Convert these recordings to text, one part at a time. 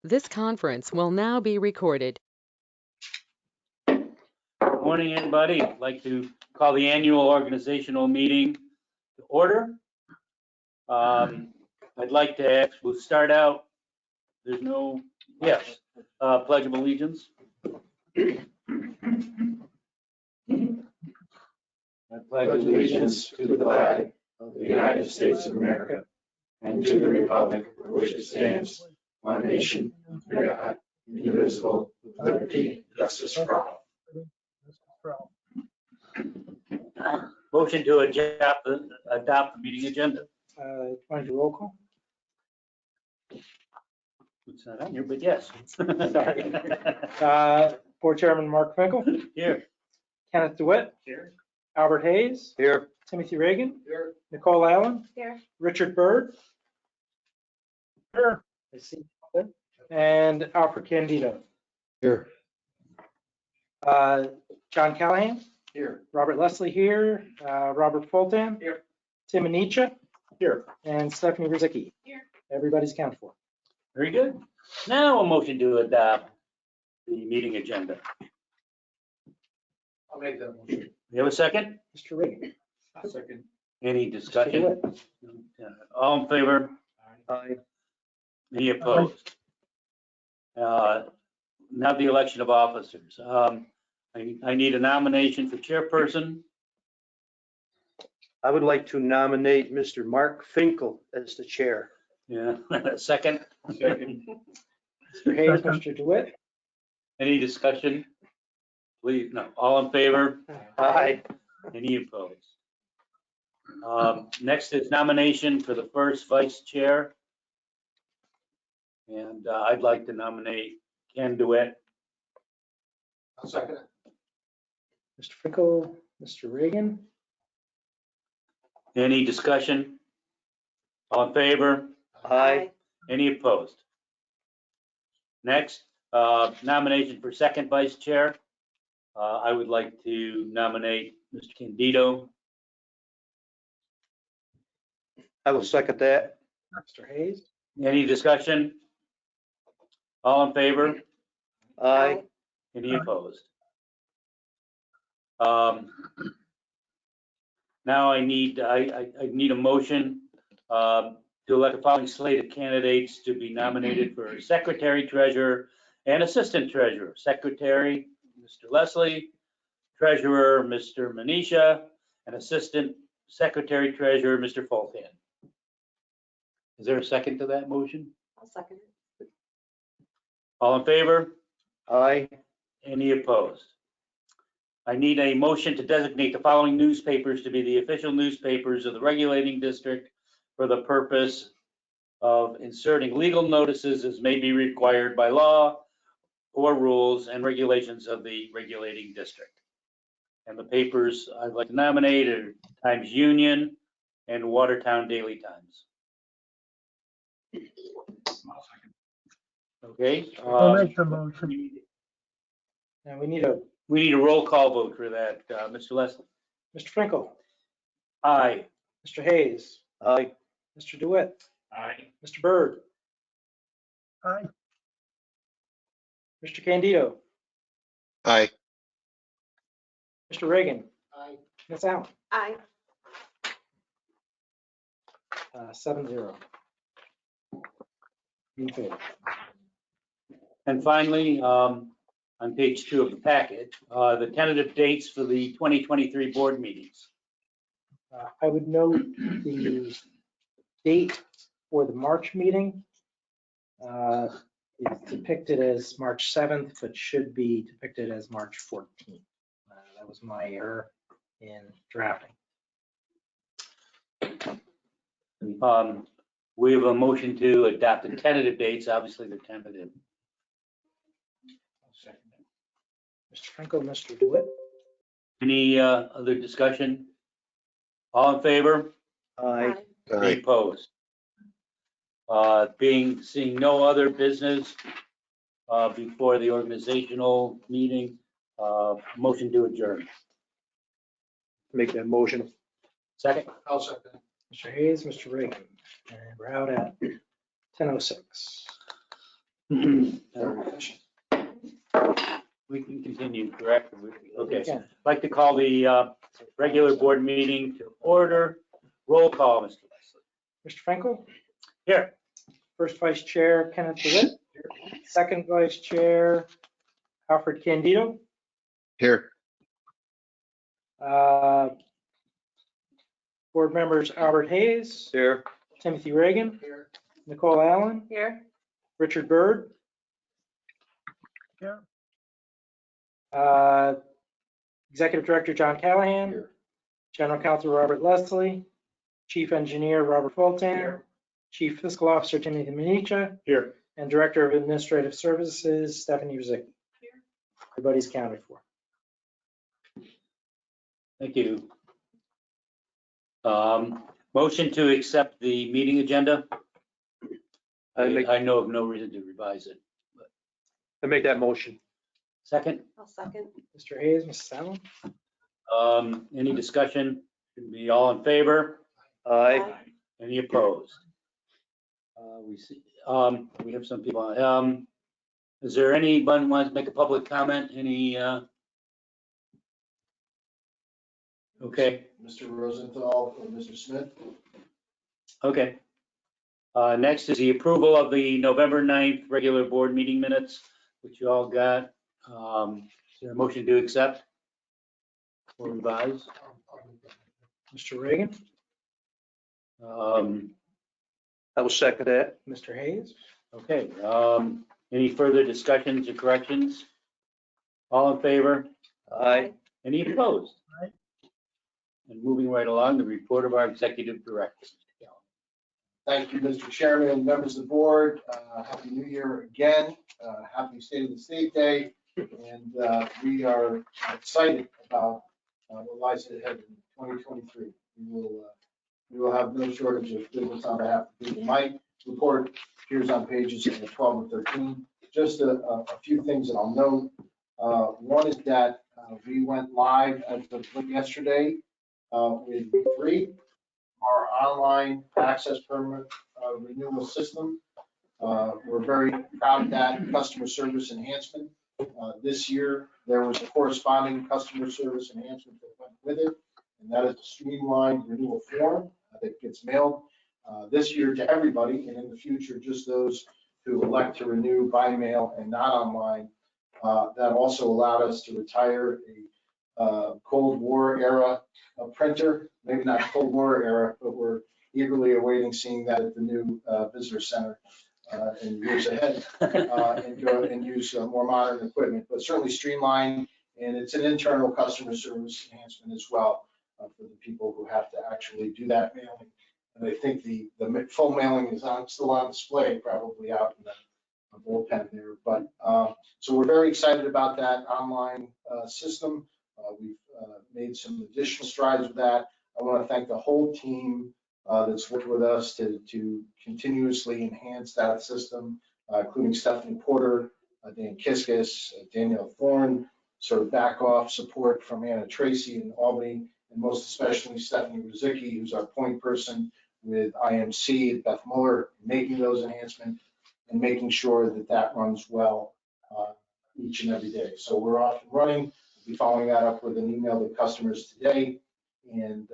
This conference will now be recorded. Good morning, everybody. I'd like to call the annual organizational meeting to order. I'd like to ask, we'll start out, there's no, yes, Pledge of Allegiance. I pledge allegiance to the flag of the United States of America and to the republic for which it stands, one nation, under God, indivisible, with liberty and justice for all. Motion to adopt the meeting agenda. Want to do roll call? It's not on here, but yes. Sorry. Board Chairman Mark Finkel, Here. Kenneth DeWitt, Here. Albert Hayes, Here. Timothy Reagan, Here. Nicole Allen, Here. Richard Byrd. Here. I see. And Alfred Candido. Here. John Callahan, Here. Robert Leslie here, Robert Fulton. Here. Tim Anicha, Here. and Stephanie Rizicki. Here. Everybody's counted for. Very good. Now a motion to adopt the meeting agenda. I'll make that motion. You have a second? Mr. Reagan. Second. Any Mr. discussion? DeWitt. All in favor? Aye. Any opposed? Now the election of officers. I need a nomination for chairperson. I would like to nominate Mr. Mark Finkel as the chair. Yeah, second. Second. Mr. Hayes, Mr. DeWitt. Any discussion? Please, no. All in favor? Aye. Any opposed? Next is nomination for the first vice chair. And I'd like to nominate Ken DeWitt. I'll second it. Mr. Finkel, Mr. Reagan. Any discussion? All in favor? Aye. Any opposed? Next, nomination for second vice chair. I would like to nominate Mr. Candido. I will second that. Mr. Hayes. Any discussion? All in favor? Aye. Any opposed? Now I need a motion to elect the following slate of candidates to be nominated for secretary, treasurer, and assistant treasurer. Secretary, Mr. Leslie, treasurer, Mr. Manisha, and assistant secretary, treasurer, Mr. Fulton. Is there a second to that motion? I'll second it. All in favor? Aye. Any opposed? I need a motion to designate the following newspapers to be the official newspapers of the regulating district for the purpose of inserting legal notices as may be required by law or rules and regulations of the regulating district. And the papers I'd like to nominate are Times Union and Watertown Daily Times. Okay. I'll make the motion. And we need a, We need a roll call vote for that. Mr. Leslie? Mr. Finkel, Aye. Mr. Hayes, Aye. Mr. DeWitt, Aye. Mr. Byrd, Aye. Mr. Candido, Aye. Mr. Reagan, Aye. Ms. Allen. Aye. 7-0. In favor. And finally, on page 2 of the packet, the tentative dates for the 2023 board meetings. I would note the date for the March meeting is depicted as March 7th, but should be depicted as March 14th. That was my error in drafting. We have a motion to adopt the tentative dates. Obviously, they're tentative. I'll second it. Mr. Franco, Mr. DeWitt, Any other discussion? All in favor? Aye. Any Aye. opposed? Seeing no other business before the organizational meeting, motion to adjourn. Make that motion. Second? I'll second it. Mr. Hayes, Mr. Reagan, and we're out at 10:06. Very efficient. We can continue, correct? Okay. Yeah. I'd like to call the regular board meeting to order. Roll call, Mr. Leslie. Mr. Frankel, Here. first vice chair Kenneth DeWitt, second vice chair Alfred Candido. Here. Board members Albert Hayes, Here. Timothy Reagan, Here. Nicole Allen. Here. Richard Byrd. Here. Executive Director John Callahan, Here. General Counsel Robert Leslie, Chief Engineer Robert Fulton, Here. Chief Fiscal Officer Timothy Minicha, Here. and Director of Administrative Services Stephanie Rizicki. Everybody's counted for. Thank you. Motion to accept the meeting agenda. I know of no reason to revise it. I make that motion. Second, I'll second. Mr. Hayes, Mrs. Allen, any discussion? Can be all in favor? Aye. Any opposed? We see, we have some people. Is there anyone who wants to make a public comment? Any, okay, Mr. Rosenthal or Mr. Smith? okay. Next is the approval of the November 9th regular board meeting minutes, which you all got. Is there a motion to accept or revise? Mr. Reagan, I will second that. Mr. Hayes, Okay, any further discussions or corrections? All in favor? Aye. Any opposed? Aye. And moving right along, the report of our executive director. Thank you, Mr. Chairman and members of the board. Happy New Year again. Happy State of the State Day. And we are excited about what lies ahead in 2023. We will have no shortage of business on behalf of people. My report appears on pages 12 and 13. Just a few things that I'll note. One is that we went live as of yesterday with V3, our online access permit renewal system. We're very proud of that customer service enhancement. This year, there was a corresponding customer service enhancement that went with it, and that is a streamlined renewal form that gets mailed this year to everybody, and in the future, just those who elect to renew by mail and not online. That also allowed us to retire a Cold War era printer, maybe not Cold War era, but we're eagerly awaiting seeing that at the new visitor center in years ahead, and go and use more modern equipment, but certainly streamlined, and it's an internal customer service enhancement as well for the people who have to actually do that mailing. And I think the full mailing is still on display, probably out in the bullpen there. But so we're very excited about that online system. We've made some additional strides with that. I want to thank the whole team that's worked with us to continuously enhance that system, including Stephanie Porter, Dan Kiskis, Danielle Thorne, sort of back off support from Anna Tracy in Albany, and most especially Stephanie Rizicki, who's our point person with IMC, Beth Muller, making those enhancements and making sure that that runs well each and every day. So we're off and running. We'll be following that up with an email to customers today and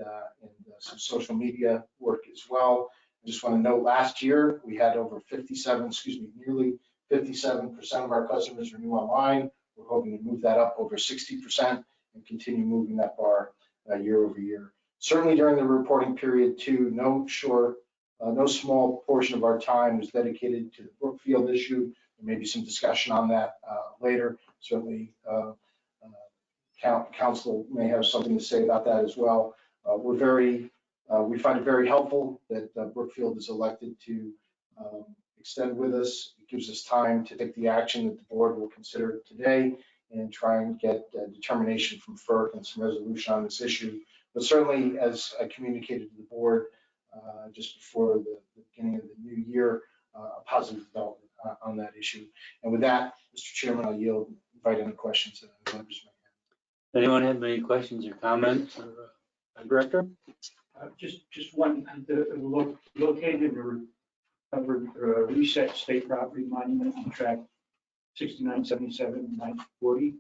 some social media work as well. I just want to note, last year we had nearly 57% of our customers renew online. We're hoping to move that up over 60% and continue moving that bar year over year. Certainly during the reporting period too, no small portion of our time was dedicated to the Brookfield issue. There may be some discussion on that later. Certainly council may have something to say about that as well. We find it very helpful that Brookfield is elected to extend with us. It gives us time to take the action that the board will consider today and try and get determination from FERC and some resolution on this issue. But certainly, as I communicated to the board just before the beginning of the new year, a positive development on that issue. And with that, Mr. Chairman, I'll yield, invite any questions that the members may have. Anyone have any questions or comments? Director? Just one, located covered reset state property monument on track 6977, 940.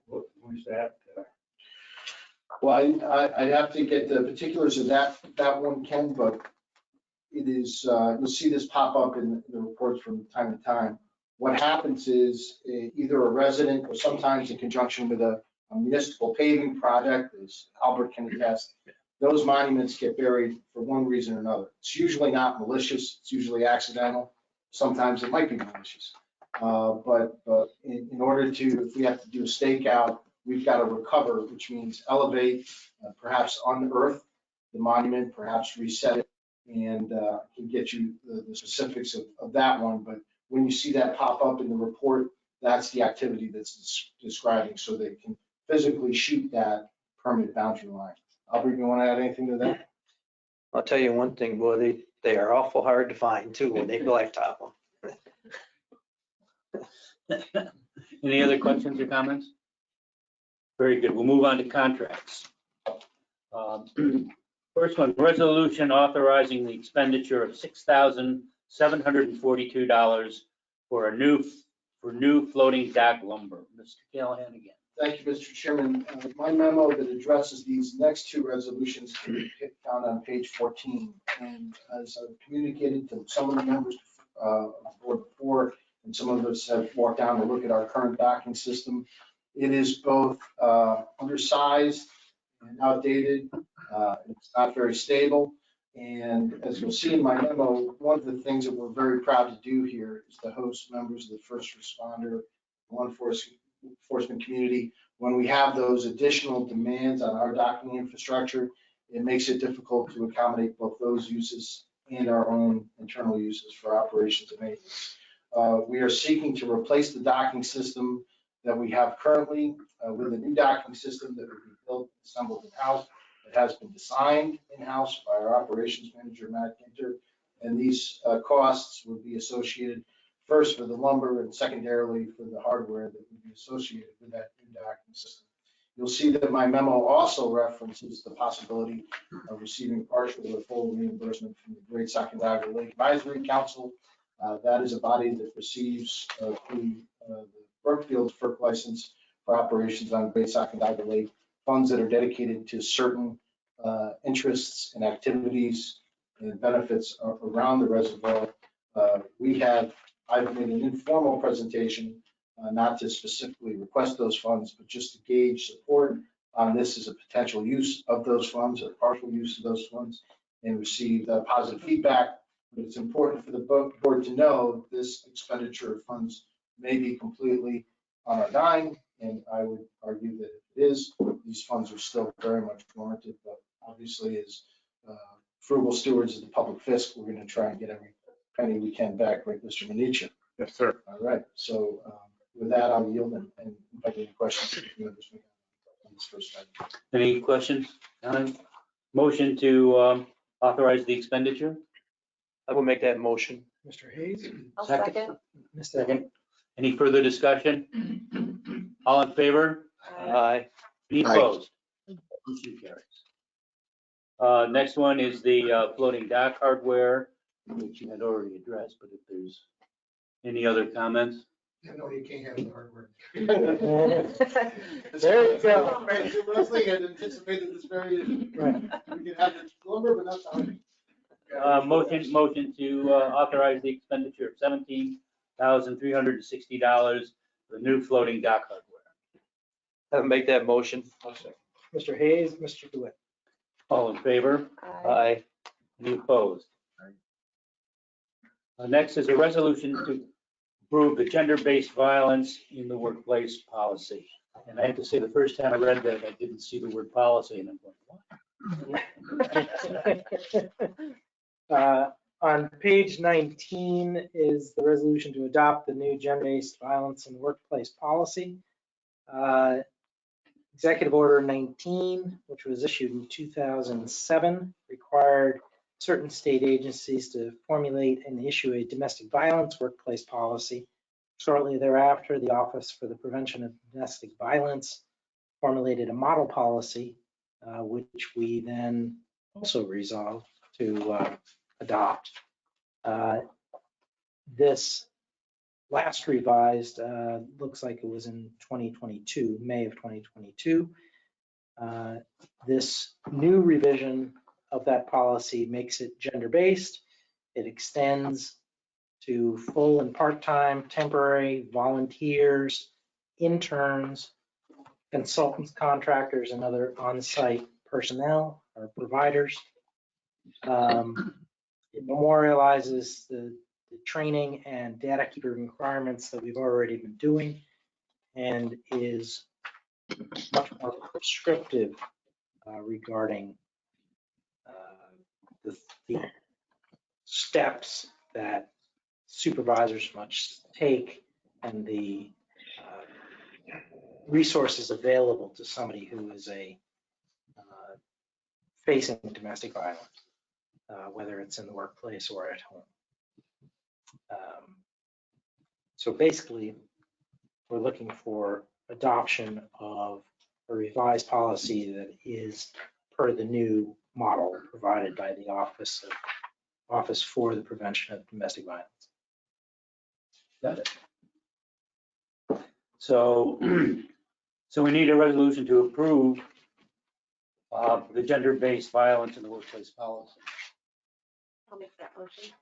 What was that? Well, I'd have to get the particulars of that one, Ken, but it is, you'll see this pop up in the reports from time to time. What happens is either a resident or sometimes in conjunction with a municipal paving project, as Albert can attest, those monuments get buried for one reason or another. It's usually not malicious, it's usually accidental. Sometimes it might be malicious. But in order to, if we have to do a stakeout, we've got to recover, which means elevate, perhaps unearth the monument, perhaps reset it, and can get you the specifics of that one. But when you see that pop up in the report, that's the activity that's describing, so they can physically shoot that permanent boundary line. Albert, you want to add anything to that? I'll tell you one thing, boy, they are awful hard to find too when they blacktop them. Any other questions or comments? Very good. We'll move on to contracts. First one, resolution authorizing the expenditure of $6,742 for new floating dock lumber. Mr. Callahan again. Thank you, Mr. Chairman. My memo that addresses these next two resolutions can be found on page 14. And as I've communicated to some of the members of the board before, and some of us have walked down to look at our current docking system, it is both undersized and outdated. It's not very stable. And as you'll see in my memo, one of the things that we're very proud to do here is to host members of the first responder, law enforcement community. When we have those additional demands on our docking infrastructure, it makes it difficult to accommodate both those uses and our own internal uses for operations and maintenance. We are seeking to replace the docking system that we have currently with a new docking system that will be built, assembled in-house. It has been designed in-house by our operations manager, Matt Ginter, and these costs would be associated first for the lumber and secondarily for the hardware that would be associated with that new docking system. You'll see that my memo also references the possibility of receiving partial or full reimbursement from the Great Sacandaga Lake Advisory Council. That is a body that receives through the Brookfield FERC license for operations on Great Sacandaga Lake, funds that are dedicated to certain interests and activities and benefits around the reservoir. I've made an informal presentation, not to specifically request those funds, but just to gauge support on this as a potential use of those funds or partial use of those funds, and received positive feedback. But it's important for the board to know this expenditure of funds may be completely on our dime, and I would argue that if it is, these funds are still very much warranted. But obviously, as frugal stewards of the public fisc, we're going to try and get every penny we can back, right, Mr. Minicha? Yes, sir. All right. So with that, I'll yield and invite any questions from members on this first item. Any questions? Motion to authorize the expenditure? I will make that motion. Mr. Hayes? I'll Second. second. Mr. Second. Any further discussion? All in favor? Aye. Any Aye. opposed? Motion carries. Next one is the floating dock hardware, which you had already addressed, but if there's any other comments? No, you can't have the hardware. There you go. Leslie had anticipated this very issue. Right. We can have the lumber, but not the hardware. Motion to authorize the expenditure of $17,360 for new floating dock hardware. I'll make that motion. Mr. Hayes, Mr. DeWitt. All in favor? Aye. Any opposed? Next is a resolution to approve the gender-based violence in the workplace policy. And I have to say, the first time I read that, I didn't see the word policy, and I'm going, what? On page 19 is the resolution to adopt the new gender-based violence in workplace policy. Executive Order 19, which was issued in 2007, required certain state agencies to formulate and issue a domestic violence workplace policy. Shortly thereafter, the Office for the Prevention of Domestic Violence formulated a model policy, which we then also resolved to adopt. This last revised, looks like it was in 2022, May of 2022. This new revision of that policy makes it gender-based. It extends to full and part-time, temporary, volunteers, interns, consultants, contractors, and other on-site personnel or providers. It memorializes the training and data keeping requirements that we've already been doing and is much more prescriptive regarding the steps that supervisors must take and the resources available to somebody who is facing domestic violence, whether it's in the workplace or at home. So basically, we're looking for adoption of a revised policy that is per the new model provided by the Office for the Prevention of Domestic Violence. Got it. So, so we need a resolution to approve the gender-based violence in the workplace policy. I'll make that motion.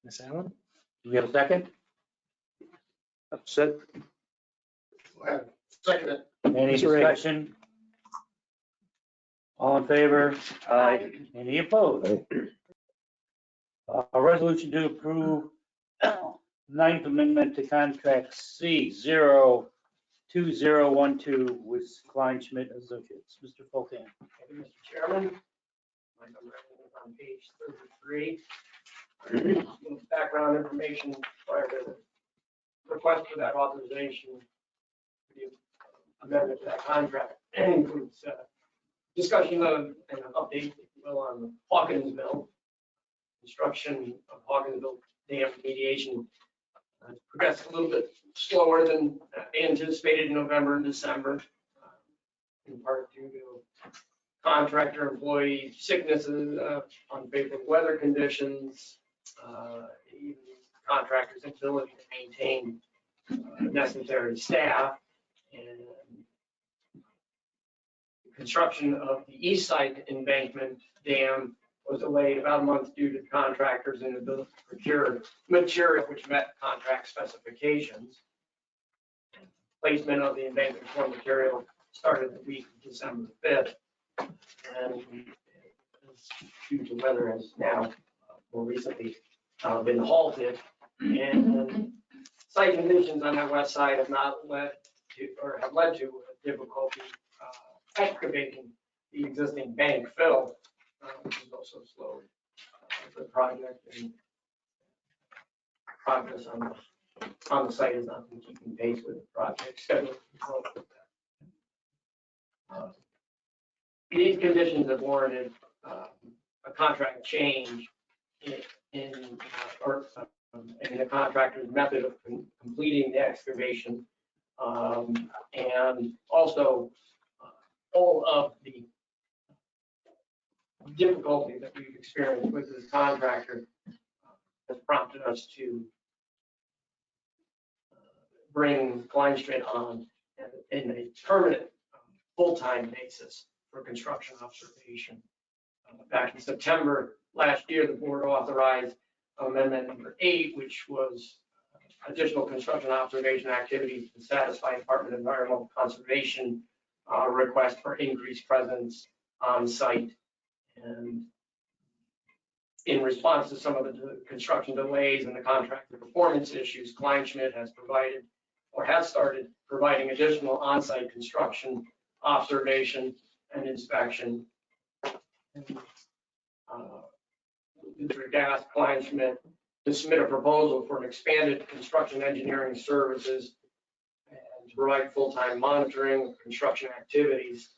Ms. Allen? Do we have a second? That's it. Second it. Any Mr. Reagan. discussion? All in favor? Aye. Any opposed? A resolution to approve Ninth Amendment to Contract C02012 with Klein Schmidt Associates. Mr. Fulton. Thank you, Mr. Chairman. My number is on page 33. Little background information prior to the request for that authorization. The amendment to that contract includes discussion of and an update, if you will, on Hawkins Mill. Construction of Hawkinsville Dam remediation progressed a little bit slower than anticipated in November and December, in part due to contractor employee sicknesses, unfavorable weather conditions, even contractors' inability to maintain necessary staff, and construction of the east side embankment dam was delayed about a month due to contractors' inability to procure material which met contract specifications. Placement of the embankment core material started the week of December 5th, and due to weather has now more recently been halted. And site conditions on that west side have not led to, or have led to difficulty excavating the existing bank fill, which has also slowed the project, and progress on the site has not been keeping pace with the project schedule. These conditions have warranted a contract change in the contractor's method of completing the excavation, and also all of the difficulty that we've experienced with this contractor has prompted us to bring Kleinschmidt on in a permanent, full-time basis for construction observation. Back in September last year, the board authorized amendment number 8, which was additional construction observation activities to satisfy Department of Environmental Conservation request for increased presence on site. And in response to some of the construction delays and the contractor performance issues, Kleinschmidt has provided or has started providing additional on-site construction observation and inspection. We've asked Kleinschmidt to submit a proposal for an expanded construction engineering services and to provide full-time monitoring of construction activities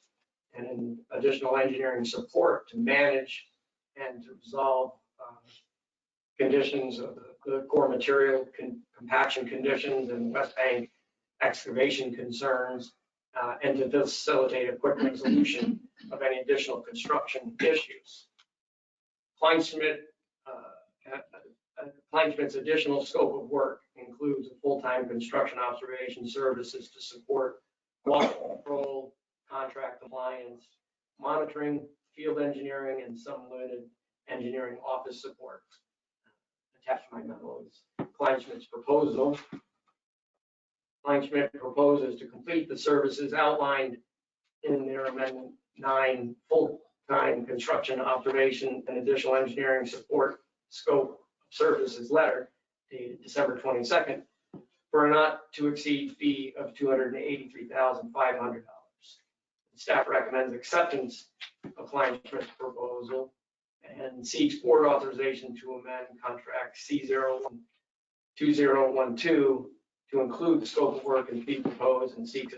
and additional engineering support to manage and to resolve conditions of the core material compaction conditions and West Bank excavation concerns, and to facilitate a quick resolution of any additional construction issues. Kleinschmidt Kleinschmidt's additional scope of work includes a full-time construction observation services to support quality control, contract compliance, monitoring, field engineering, and some limited engineering office support. Attached to my memo is Kleinschmidt's proposal. Kleinschmidt proposes to complete the services outlined in their Amendment 9 full-time construction observation and additional engineering support scope of services letter dated December 22nd for a not to exceed fee of $283,500. Staff recommends acceptance of Kleinschmidt's proposal and seeks board authorization to amend contract C02012 to include the scope of work and fee proposed, and seeks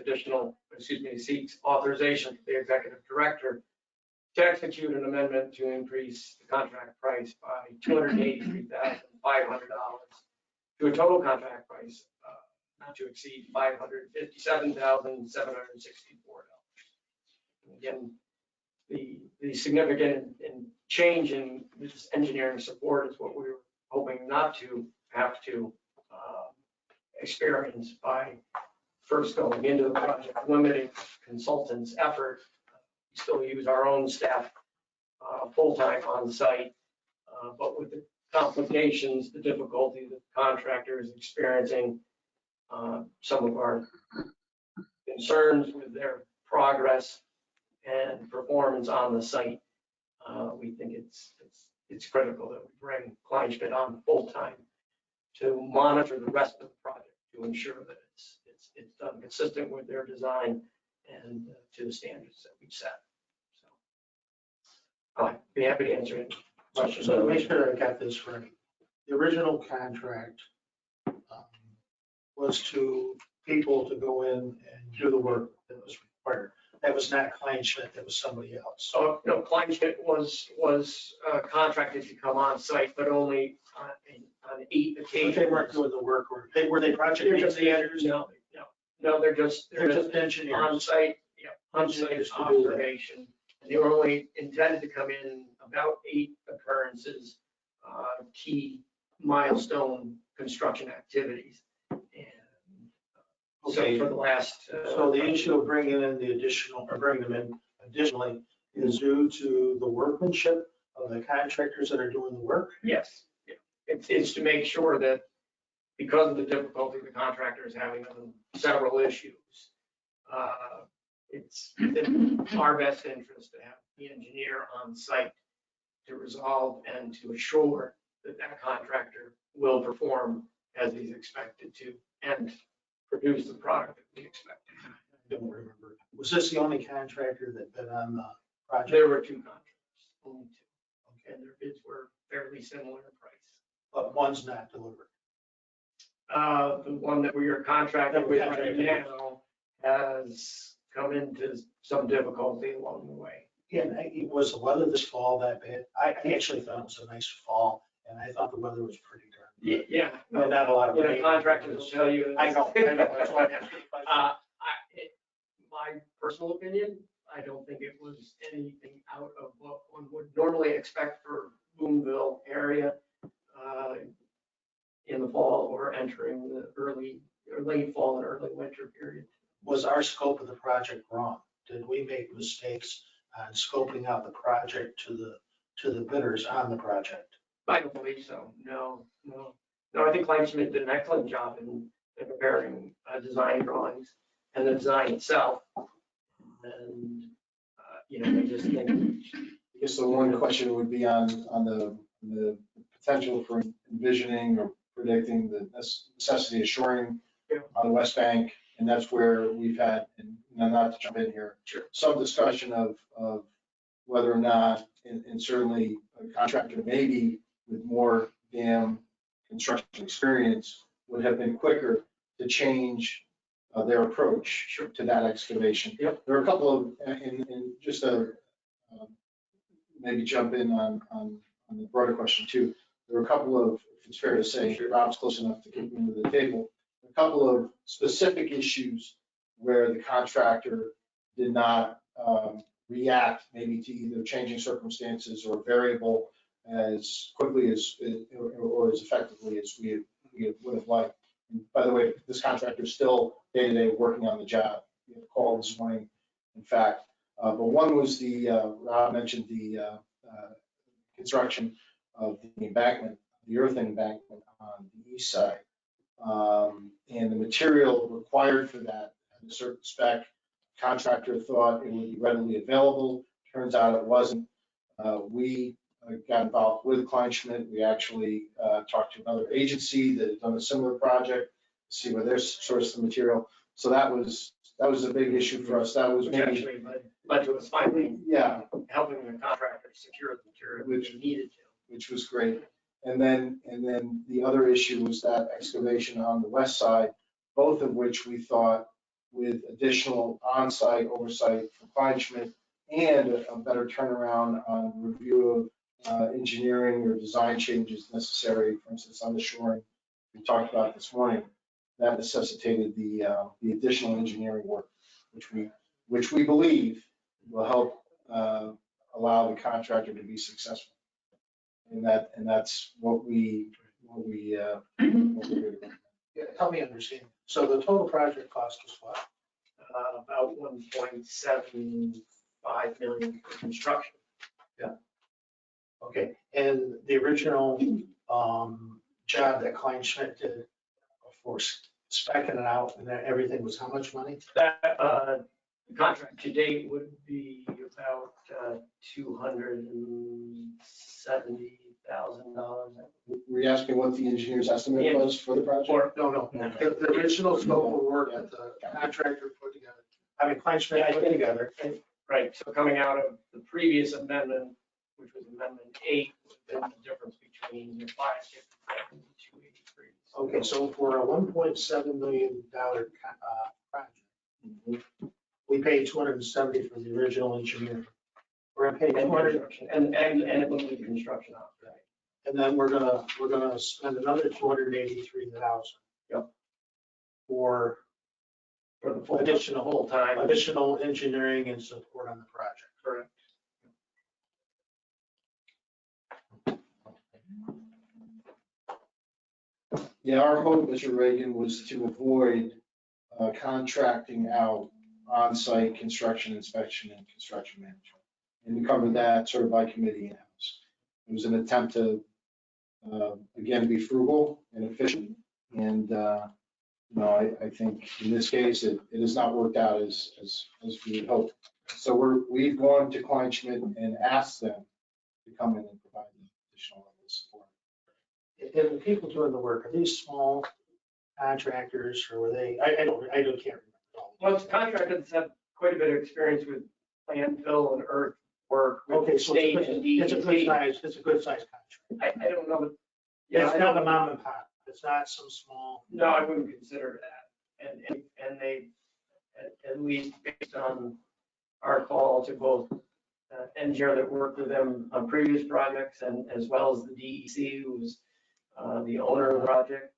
authorization from the executive director to execute an amendment to increase the contract price by $283,500 to a total contract price not to exceed $557,764. Again, the significant change in this engineering support is what we were hoping not to have to experience by first going into the project, limiting consultants' effort. We still use our own staff full-time on site, but with the complications, the difficulty that the contractor is experiencing, some of our concerns with their progress and performance on the site, we think it's critical that we bring Kleinschmidt on full-time to monitor the rest of the project, to ensure that it's done consistent with their design and to the standards that we've set. So I'd be happy to answer any questions. So to make sure I got this right, the original contract was to people to go in and do the work that was required. That was not Kleinschmidt, that was somebody else. So, no, Kleinschmidt was contracted to come on site, but only on 8 occasions. But they weren't doing the work, or were they project They're just managers? No, they're just engineers. on site, on-site Engineers to do that. observation. And they were only intended to come in about 8 occurrences, key milestone construction activities. And so Okay. for the last. So the issue of bringing in the additional, or bringing them in additionally is due to the workmanship of the contractors that are doing the work? Yes, yeah. It's to make sure that because of the difficulty the contractor is having on several issues, it's in our best interest to have the engineer on site to resolve and to assure that that contractor will perform as he's expected to and produce the product that we expect. I don't remember. Was this the only contractor that bid on the project? There were 2 contracts, only 2, and their bids were fairly similar in price. But one's not delivered. The one that we are contracted with right now has come into some difficulty along the way. Yeah, and it was the weather this fall that bad. I actually thought it was a nice fall, and I thought the weather was pretty dark. Yeah. And not a lot of You know, rain. contractors will tell you. I know, that's why I'm asking. My personal opinion, I don't think it was anything out of what one would normally expect for Boonville area in the fall or entering the early or late fall and early winter period. Was our scope of the project wrong? Did we make mistakes on scoping out the project to the bidders on the project? I don't believe so. No. I think Kleinschmidt did an excellent job in preparing design drawings and the design itself. And, I just think. I guess the one question would be on the potential for envisioning or predicting the necessity of shoring on the West Bank. And that's where we've had, and not to jump in here, Sure. some discussion of whether or not, and certainly a contractor maybe with more dam construction experience would have been quicker to change their approach to that excavation. Yep. There are a couple of, and just to maybe jump in on the broader question too. There are a couple of, if it's fair to say, Rob's close enough to get into the table, a couple of specific issues where the contractor did not react maybe to either changing circumstances or variable as quickly as, or as effectively as we would have liked. And by the way, this contractor is still day-to-day working on the job. We had a call this morning, in fact. But one was Rob mentioned the construction of the embankment, the earth embankment on the east side. And the material required for that had a certain spec. Contractor thought it would be readily available. Turns out it wasn't. We got involved with Kleinschmidt. We actually talked to another agency that had done a similar project to see where they're sourcing the material. So that was a big issue for us. That was Which maybe, actually led to us finally yeah, helping the contractor secure the material which needed to. which was great. And then the other issue was that excavation on the west side, both of which we thought with additional on-site oversight from Kleinschmidt and a better turnaround on review of engineering or design changes necessary, for instance, on the shoring we talked about this morning, that necessitated the additional engineering work, which we believe will help allow the contractor to be successful. And that's what we Yeah, help me understand. So the total project cost was what? About 1.75 million for construction. Okay, and the original job that Kleinschmidt did, of course, speccing it out and then everything was how much money? That contract to date would be about $270,000. Were you asking what the engineer's estimate was for the project? Or, No. The original scope of work that the contractor put together. I mean, Kleinschmidt put together. right, so coming out of the previous amendment, which was Amendment 8, would have been the difference between your 557 and 283. Okay, so for a $1.7 million project, we paid 270 for the original engineer. We're gonna pay And 200, construction, and it would be construction out, right? and then we're gonna spend another 283,000. Yep. For For the full additional time. additional engineering and support on the project. Correct. Yeah, our hope, Mr. Reagan, was to avoid contracting out on-site construction inspection and construction management. And we covered that sort of by committee in-house. It was an attempt to, again, be frugal and efficient. And, I think in this case, it has not worked out as we had hoped. So we've gone to Kleinschmidt and asked them to come in and provide additional level of support. And the people doing the work, are these small contractors or were they, I can't remember. Well, it's contractors have quite a bit of experience with landfill and earth work. with Okay, so state it's and a good DEP. size, it's a good size contract. I don't know, but, yeah, It's not a mom and pop, it's not some small. no, I wouldn't consider that. And they, at least based on our call to both engineer that worked with them on previous projects and as well as the DEC, who was the owner of the project,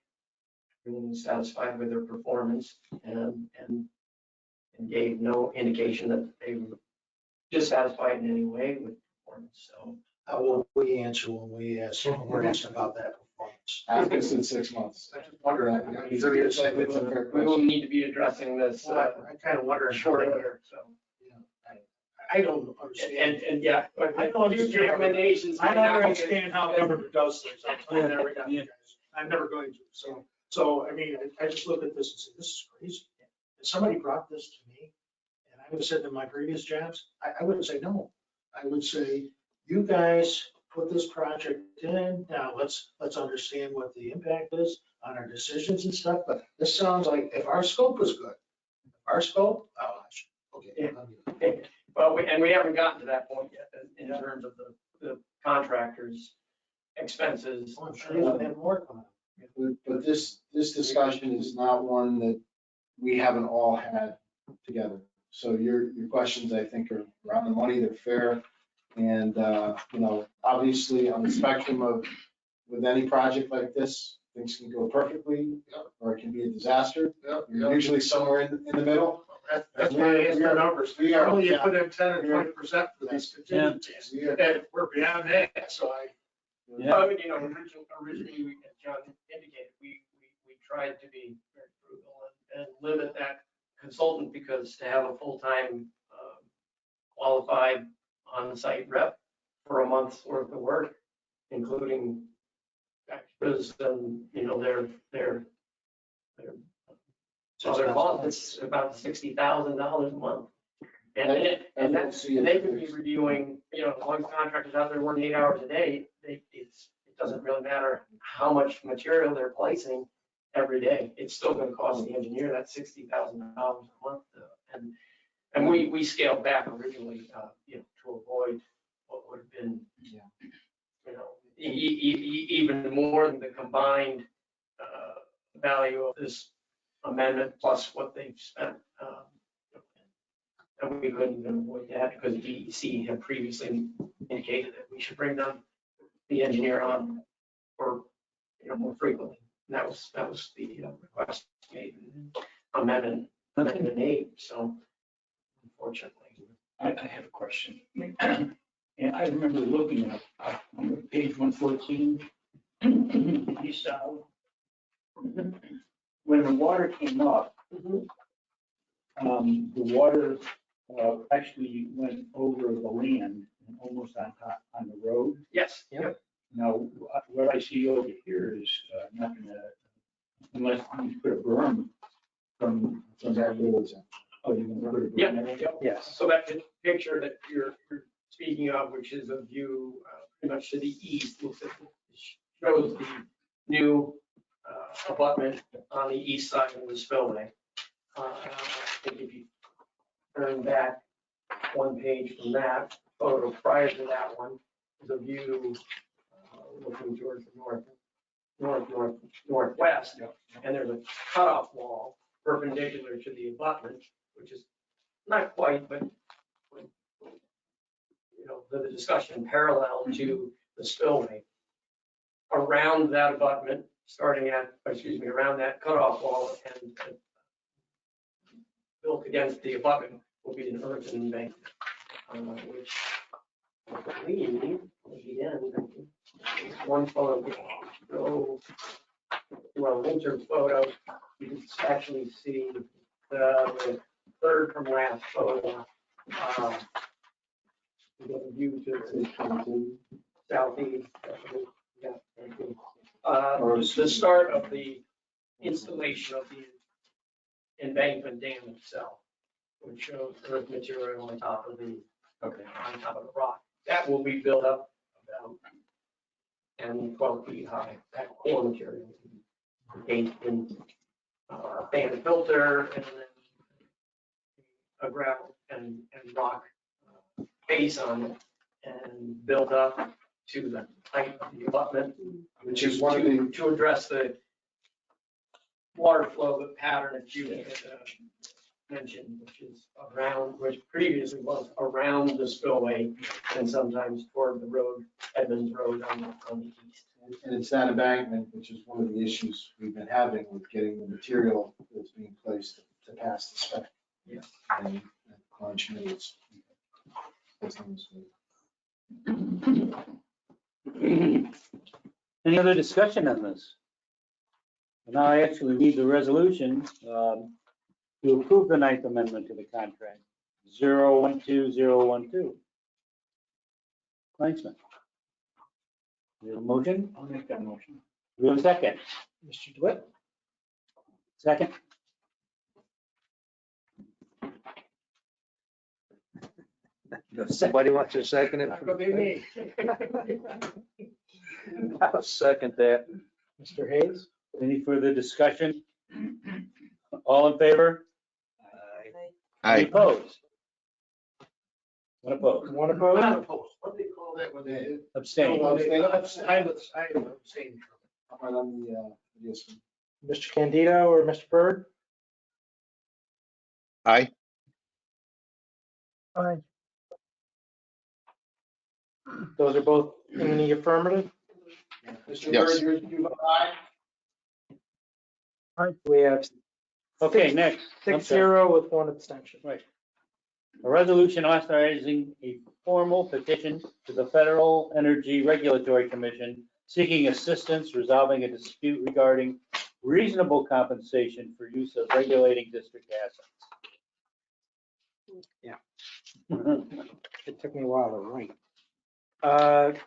everyone was satisfied with their performance and gave no indication that they were dissatisfied in any way with performance. So How will we answer when we're asked about that performance? Ask us in 6 months. I just wonder, we will need to be addressing this Well, I kind of wonder. shortly, so. I don't understand. And yeah, but I don't future recommendations. I might don't not be- understand how government does things. I'm telling you that right now, you guys. I'm never going to. So I mean, I just look at this and say, this is crazy. If somebody brought this to me and I would have said in my previous jobs, I wouldn't say no. I would say, you guys put this project in. Now let's understand what the impact is on our decisions and stuff. But this sounds like if our scope was good, okay. Well, we haven't gotten to that point yet in terms of the contractors' expenses. Well, I'm sure you'll have more coming up. But this discussion is not one that we haven't all had together. So your questions, I think, are around the money, they're fair. And, obviously on the spectrum of, with any project like this, things can go perfectly, or it can be a disaster. You're usually somewhere in the middle. That's why I asked your numbers. We are, Normally you yeah. put in 10 or 20% for these contingencies. And we're beyond that, so Yeah. I mean, originally, as John indicated, we tried to be very frugal and limit that consultant, because to have a full-time qualified on-site rep for a month's worth of work, including extras and, their other costs, it's about $60,000 a month. And that's, they could be reviewing, one contractor's out there working 8 hours a day, it doesn't really matter how much material they're placing every day. It's still gonna cost the engineer that $60,000 a month. And we scaled back originally, to avoid what would have been, even more than the combined value of this amendment plus what they've spent. And we couldn't even avoid that because DEC had previously indicated that we should bring the engineer on for, more frequently. And that was the request made in amendment 8. So unfortunately. I have a question. And I remember looking at on page 114, east side, when the water came up, the water actually went over the land and almost on the road. Yes. Yep. Now, what I see over here is nothing, unless you put a berm from that little. Oh, you're gonna put a berm Yeah. there? Yes. So that picture that you're speaking of, which is a view pretty much to the east, shows the new abutment on the east side of the spillway. I think if you turn back one page from that photo prior to that one, is a view looking towards the northwest, and there's a cutoff wall perpendicular to the abutment, which is not quite, but the discussion parallel to the spillway. Around that abutment, around that cutoff wall and built against the abutment will be an earthen embankment, which I believe, again, one photo, go to our winter photo, you can actually see the third from last photo. We get a view to the southeast. Yeah, thank you. The start of the installation of the embankment dam itself, which shows earth material on top of the rock. That will be built up about 10, 12 feet high. That core material encased in a fan filter and then a gravel and rock base on it, and built up to the height of the abutment, Which is one of the, to address the water flow pattern that you had mentioned, which previously was around the spillway and sometimes toward the road, Edmonds Road on the east. and it's that embankment, which is one of the issues we've been having with getting the material that's being placed to pass the spec. Yeah. And Clunch needs. Any other discussion on this? Now I actually read the resolution to approve the 9th Amendment to the contract, 012012. Kleinsman. We have a motion? I'll make that motion. We have a second? Mr. DeWitt? Second? Somebody wants to second it? That could be me. I'll second that. Mr. Hayes? Any further discussion? All in favor? Any opposed? One opposed? One opposed? What do they call that when they? Abstain. I'm I'm saying. right on the, yes. Mr. Candido or Mr. Byrd? Aye. Those are both in the affirmative. Mr. Yes. Bird, you vote aye? We have Okay, next. I'm 6-0 sorry. with 1 abstention. Right. A resolution authorizing a formal petition to the Federal Energy Regulatory Commission seeking assistance resolving a dispute regarding reasonable compensation for use of regulating district assets. Yeah. Mhm. It took me a while to write. Let's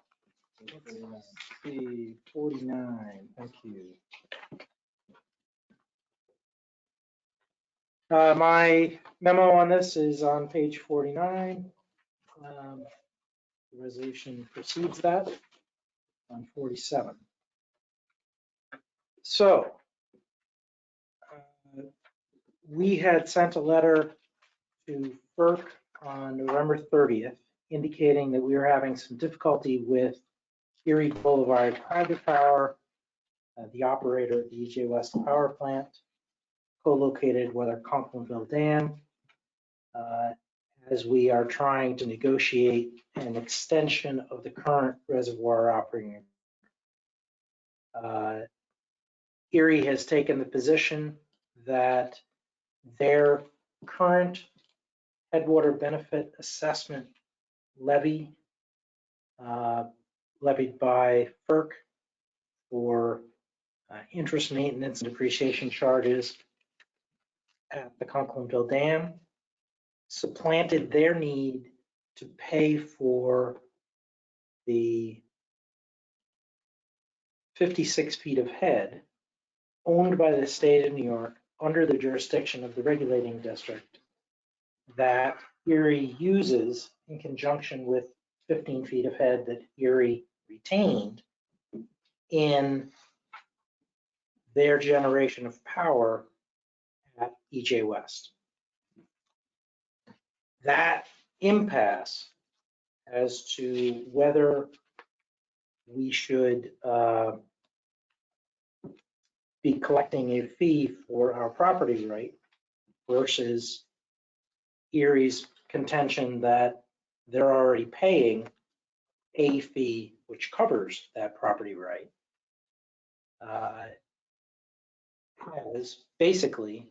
see, 49, thank you. My memo on this is on page 49. The resolution precedes that on 47. So we had sent a letter to FERC on November 30th, indicating that we were having some difficulty with Erie Boulevard Hydropower, the operator of the EJ West Power Plant, co-located with our Conklinville Dam, as we are trying to negotiate an extension of the current reservoir operating. Erie has taken the position that their current headwater benefit assessment levy levied by FERC for interest, maintenance, and depreciation charges at the Conklinville Dam supplanted their need to pay for the 56 feet of head owned by the state of New York under the jurisdiction of the regulating district that Erie uses in conjunction with 15 feet of head that Erie retained in their generation of power at EJ West. That impasse as to whether we should be collecting a fee for our property right versus Erie's contention that they're already paying a fee which covers that property right, has basically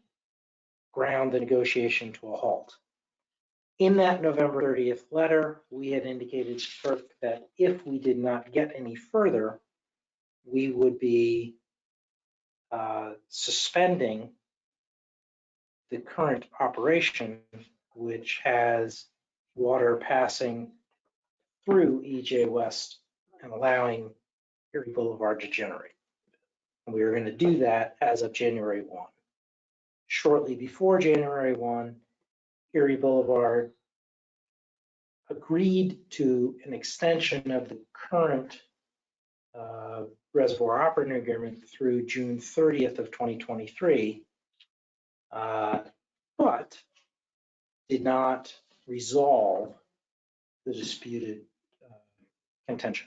ground the negotiation to a halt. In that November 30th letter, we had indicated to FERC that if we did not get any further, we would be suspending the current operation, which has water passing through EJ West and allowing Erie Boulevard to generate. And we were going to do that as of January 1. Shortly before January 1, Erie Boulevard agreed to an extension of the current reservoir operating agreement through June 30th of 2023, but did not resolve the disputed contention.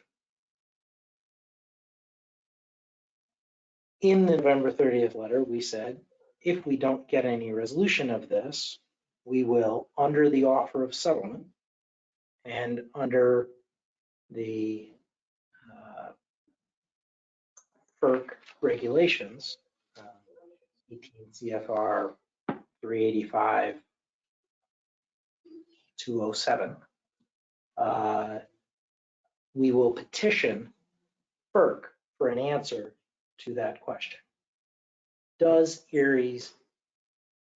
In the November 30th letter, we said, if we don't get any resolution of this, we will, under the offer of settlement and under the FERC regulations, 18 CFR 385-207, we will petition FERC for an answer to that question. Does Erie's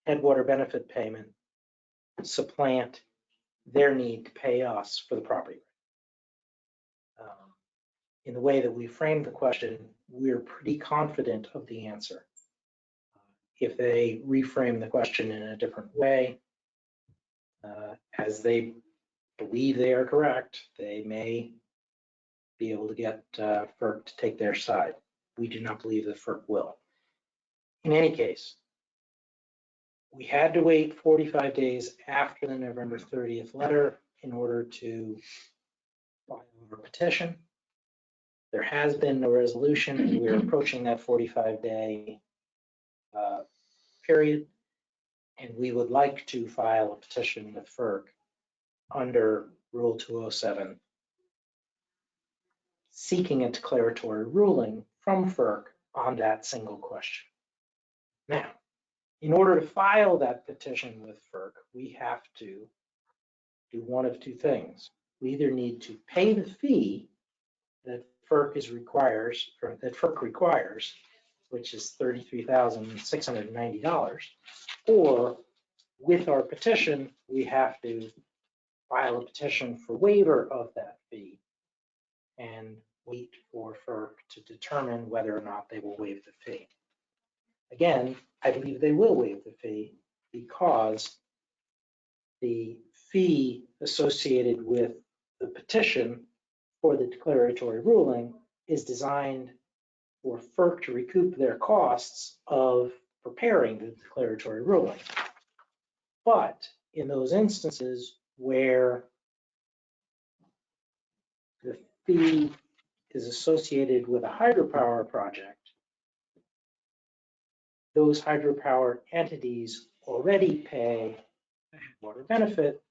headwater benefit payment supplant their need to pay us for the property? In the way that we framed the question, we're pretty confident of the answer. If they reframe the question in a different way, as they believe they are correct, they may be able to get FERC to take their side. We do not believe that FERC will. In any case, we had to wait 45 days after the November 30th letter in order to file our petition. There has been no resolution, and we're approaching that 45-day period, and we would like to file a petition with FERC under Rule 207, seeking a declaratory ruling from FERC on that single question. Now, in order to file that petition with FERC, we have to do one of two things. We either need to pay the fee that that FERC requires, which is $33,690, or with our petition, we have to file a petition for waiver of that fee and wait for FERC to determine whether or not they will waive the fee. Again, I believe they will waive the fee because the fee associated with the petition for the declaratory ruling is designed for FERC to recoup their costs of preparing the declaratory ruling. But in those instances where the fee is associated with a hydropower project, those hydropower entities already pay water benefit,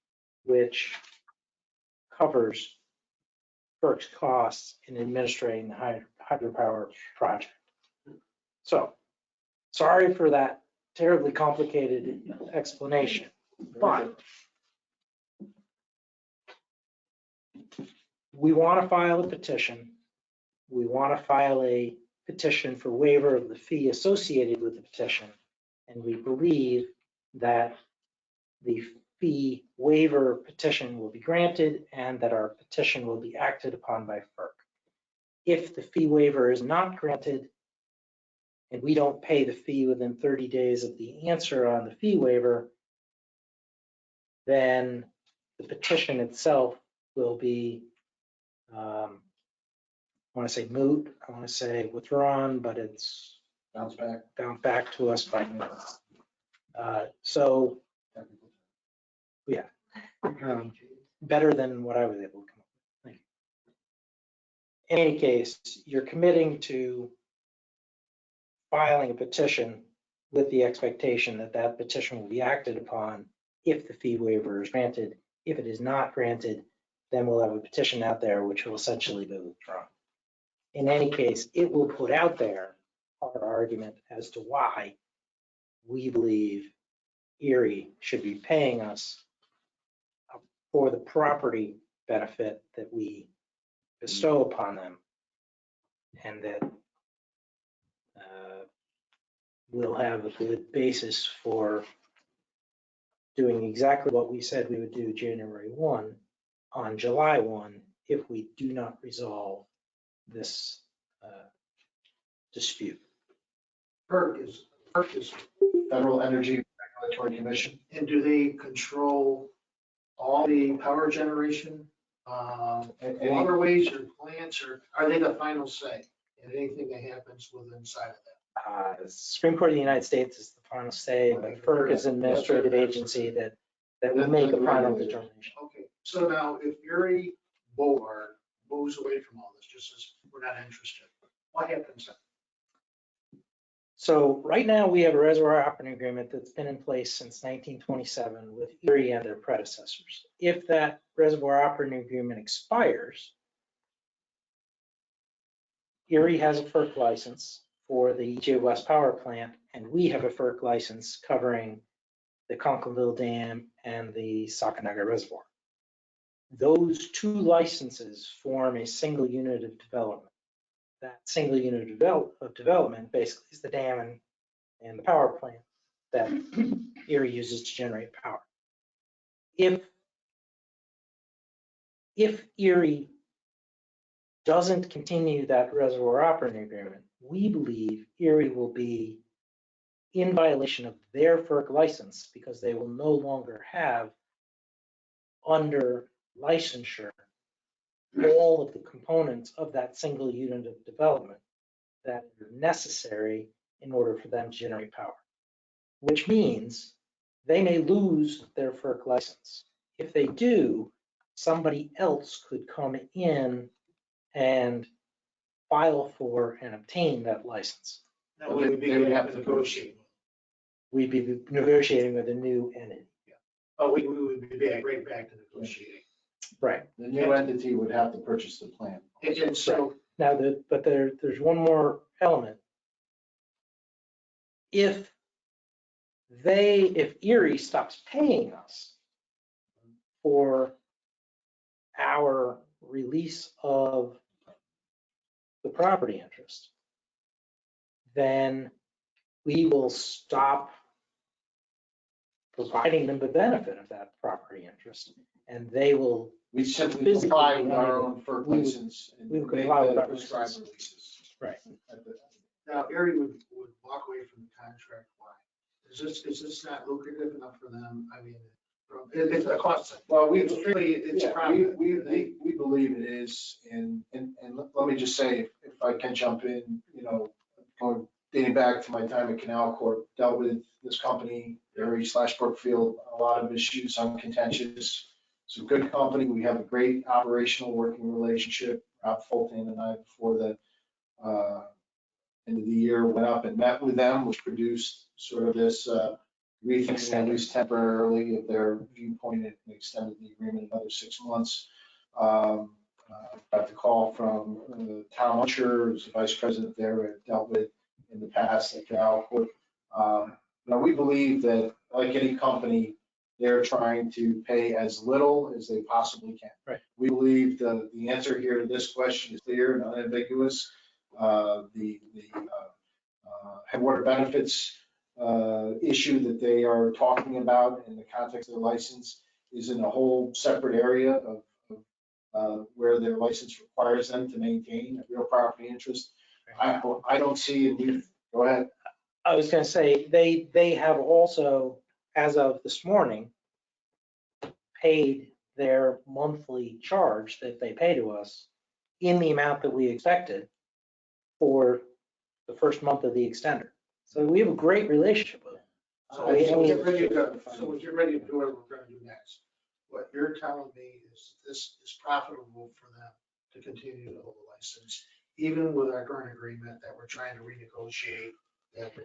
which covers FERC's costs in administering the hydropower project. So, sorry for that terribly complicated explanation, but we want to file a petition. We want to file a petition for waiver of the fee associated with the petition. And we believe that the fee waiver petition will be granted and that our petition will be acted upon by FERC. If the fee waiver is not granted and we don't pay the fee within 30 days of the answer on the fee waiver, then the petition itself will be, I want to say moot, I want to say withdrawn, but it's Bounce back. bounced back to us by moot. So, yeah, better than what I was able to come up with. Thank you. In any case, you're committing to filing a petition with the expectation that that petition will be acted upon if the fee waiver is granted. If it is not granted, then we'll have a petition out there which will essentially be withdrawn. In any case, it will put out there our argument as to why we believe Erie should be paying us for the property benefit that we bestow upon them, and that we'll have a good basis for doing exactly what we said we would do January 1 on July 1 if we do not resolve this dispute. FERC is Federal Energy Regulatory Commission. And do they control all the power generation, waterways or plants, or are they the final say in anything that happens within inside of that? The Supreme Court of the United States is the final say, but FERC is an administrative agency that will make a final determination. Okay, so now if Erie Boulevard moves away from all this, just as we're not interested, what happens then? So right now we have a reservoir operating agreement that's been in place since 1927 with Erie and their predecessors. If that reservoir operating agreement expires, Erie has a FERC license for the EJ West Power Plant, and we have a FERC license covering the Conklinville Dam and the Saconaga Reservoir. Those two licenses form a single unit of development. That single unit of development basically is the dam and the power plant that Erie uses to generate power. If Erie doesn't continue that reservoir operating agreement, we believe Erie will be in violation of their FERC license because they will no longer have under licensure all of the components of that single unit of development that are necessary in order for them to generate power, which means they may lose their FERC license. If they do, somebody else could come in and file for and obtain that license. Now, we would have to negotiate. We'd be negotiating with a new entity. Oh, we would be right back to negotiating. Right. The new entity would have to purchase the plant. And so, Now, there's one more element. If Erie stops paying us for our release of the property interest, then we will stop providing them the benefit of that property interest, and they will, We simply Physically, comply with our we own FERC would- license. and we would make comply with the our prescribed license. releases. right. Now, Erie would walk away from the contract, why? Is this not lucrative enough for them? I mean, it's a cost. Well, It's strictly, it's Yeah, profit. we believe it is, and let me just say, if I can jump in, going dating back to my time at Canal Corp, dealt with this company, Erie/Brookfield, a lot of issues, some contentious. It's a good company. We have a great operational working relationship. Rob Fulton and I, before the end of the year, went up and met with them, which produced sort of this rethinking, at least temporarily, of their viewpoint, and extended the agreement another 6 months. Got the call from Tom Usher, who's the vice president there, I've dealt with in the past at Canal Corp. We believe that, like any company, they're trying to pay as little as they possibly can. Right. We believe the answer here to this question is clear and unambiguous. The headwater benefits issue that they are talking about in the context of the license is in a whole separate area of where their license requires them to maintain a real property interest. I don't see, go ahead. I was gonna say, they have also, as of this morning, paid their monthly charge that they pay to us in the amount that we expected for the first month of the extender. So we have a great relationship with them. So what you're ready to do, what we're gonna do next. What you're telling me is this is profitable for them to continue to hold the license, even with our current agreement that we're trying to renegotiate.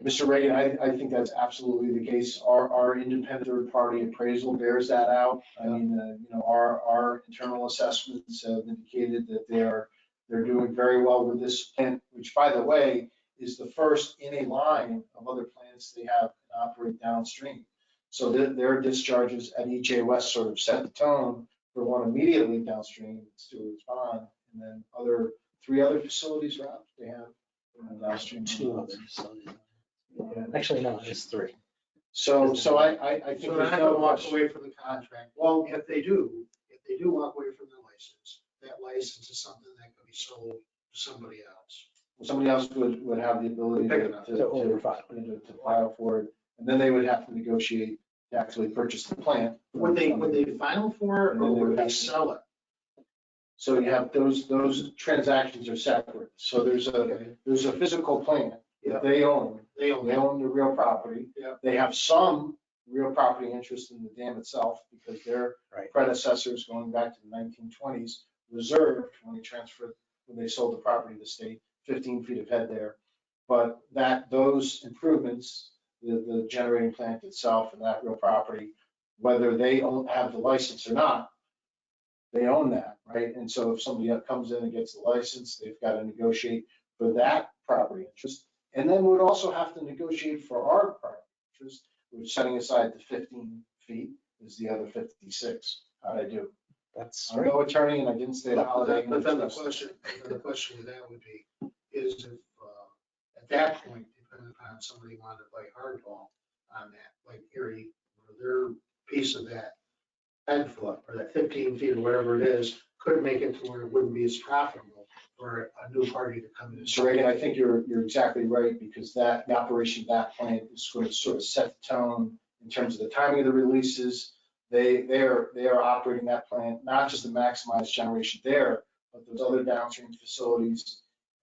Mr. Reagan, I think that's absolutely the case. Our independent third-party appraisal bears that out. I mean, our internal assessments have indicated that they're doing very well with this plant, which, by the way, is the first in a line of other plants they have that operate downstream. So their discharges at EJ West sort of set the tone for one immediately downstream, Stewart's Pond, and then three other facilities, Rob, they have downstream. Two other facilities. Actually, no, it's three. So I think So they're there's not no gonna walk question. away from the contract. Well, if they do walk away from the license, that license is something that could be sold to somebody else. Somebody else would have the ability Pick it up. to To file for it, and then they would have to negotiate to actually purchase the plant. Would they file for it, or would they sell it? So you have those transactions are separate. So there's a physical plant that they own. They own They it. own the real property. Yeah. They have some real property interest in the dam itself because their Right. predecessors going back to the 1920s reserved when they sold the property to the state, 15 feet of head there. But those improvements, the generating plant itself and that real property, whether they have the license or not, they own that, right? And so if somebody comes in and gets the license, they've got to negotiate for that property interest. And then would also have to negotiate for our property interest, which setting aside the 15 feet is the other 56. How'd I do? That's I'm no attorney and I didn't stay at Holiday Inn. But then the question with that would be, is if, at that point, depending upon somebody wanted to play hardball on that, like Erie, or their piece of that 10 foot or that 15 feet or whatever it is, could make it to where it wouldn't be as profitable for a new party to come in. Mr. Reagan, I think you're exactly right, because the operation of that plant is going to sort of set the tone in terms of the timing of the releases. They are operating that plant, not just to maximize generation there, but those other downstream facilities.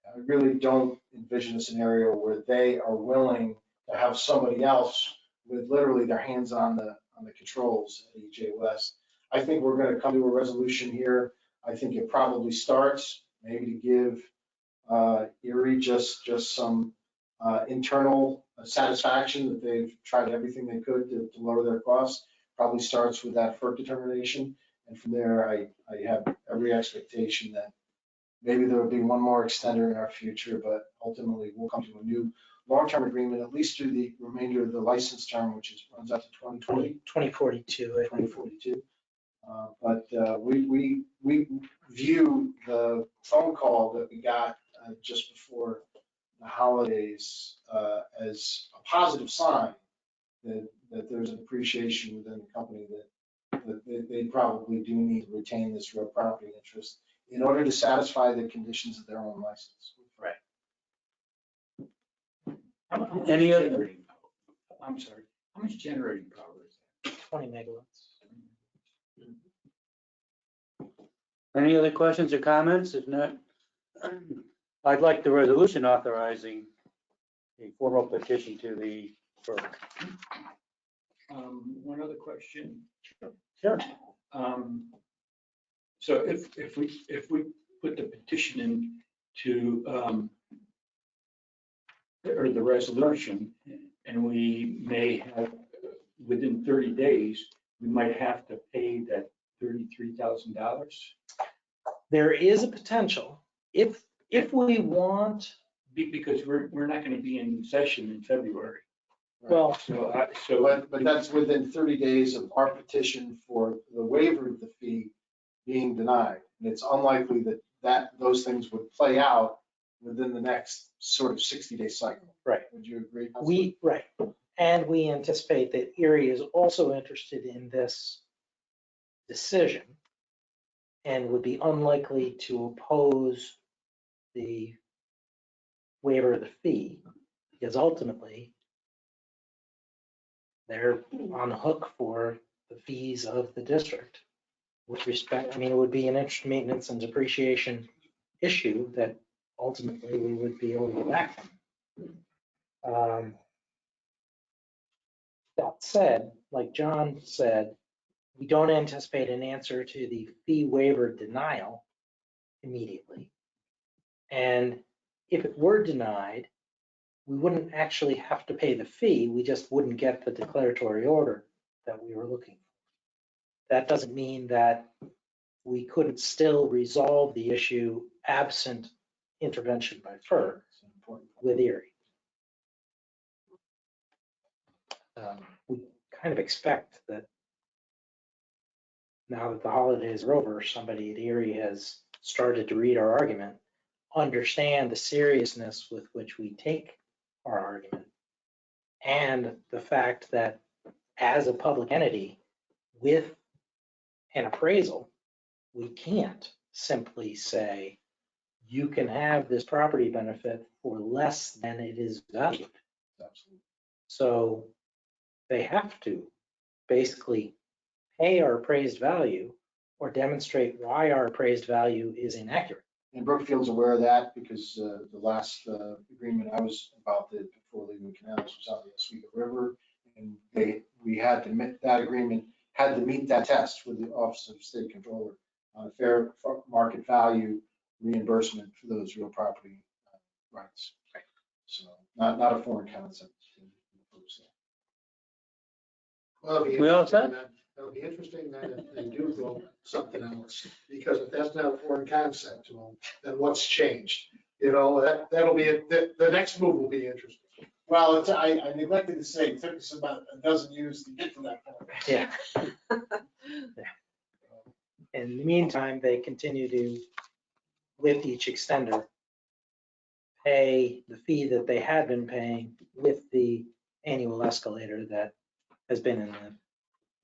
I really don't envision a scenario where they are willing to have somebody else with literally their hands on the controls at EJ West. I think we're going to come to a resolution here. I think it probably starts maybe to give Erie just some internal satisfaction that they've tried everything they could to lower their costs. Probably starts with that FERC determination. And from there, I have every expectation that maybe there will be one more extender in our future, but ultimately we'll come to a new long-term agreement, at least through the remainder of the license term, which runs out to 2020. 2042. I think. 2042. But we view the phone call that we got just before the holidays as a positive sign that there's an appreciation within the company that they probably do need to retain this real property interest in order to satisfy the conditions of their own license. Any other, Generating power. I'm sorry, how much generating power is that? 20 megawatts. any other questions or comments? If not, I'd like the resolution authorizing a formal petition to the FERC. One other question. Sure. So if we put the petition in to, or the resolution, and we may have, within 30 days, we might have to pay that $33,000. There is a potential, if we want, Because we're not going to be in session in February. well, But that's within 30 days of our petition for the waiver of the fee being denied. And it's unlikely that those things would play out within the next sort of 60-day cycle. Right. Would you agree? right. And we anticipate that Erie is also interested in this decision and would be unlikely to oppose the waiver of the fee, because ultimately they're on the hook for the fees of the district. With respect, I mean, it would be an interest maintenance and depreciation issue that ultimately we would be able to go back from. That said, like John said, we don't anticipate an answer to the fee waiver denial immediately. And if it were denied, we wouldn't actually have to pay the fee, we just wouldn't get the declaratory order that we were looking for. That doesn't mean that we couldn't still resolve the issue absent intervention by FERC with Erie. We kind of expect that now that the holidays are over, somebody at Erie has started to read our argument, understand the seriousness with which we take our argument, and the fact that as a public entity with an appraisal, we can't simply say, you can have this property benefit for less than it is valued. Absolutely. So they have to basically pay our appraised value or demonstrate why our appraised value is inaccurate. And Brookfield's aware of that because the last agreement I was about before leaving Canals was out of the Oswego River. And we had to meet that agreement, had to meet that test with the Office of State Controller on a fair market value reimbursement for those real property rights. So not a foreign concept. Well, We all set? It'll be interesting then if they do go something else, because if that's not a foreign concept to them, then what's changed? You know, that'll be, the next move will be interesting. Well, I neglected to say, it took us about a dozen years to get to that point. Yeah. In the meantime, they continue to, with each extender, pay the fee that they had been paying with the annual escalator that has been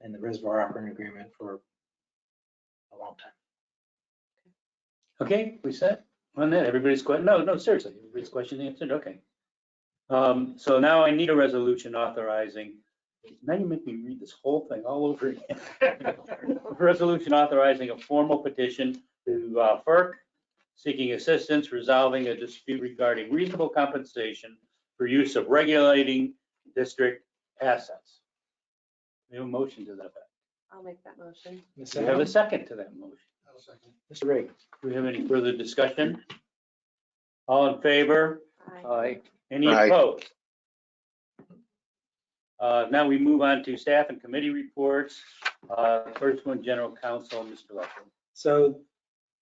in the reservoir operating agreement for a long time. Okay, we set on that. Everybody's question, no, seriously, everybody's question answered, okay. So now I need a resolution authorizing, now you make me read this whole thing all over again. Resolution authorizing a formal petition to FERC seeking assistance resolving a dispute regarding reasonable compensation for use of regulating district assets. We have a motion to that effect. I'll make that motion. Do we have a second to that motion? I'll second. Mr. Rigg. Do we have any further discussion? All in favor? Aye. Aye. Any Aye. opposed? Now we move on to staff and committee reports. First one, General Counsel, Mr. Leffler. So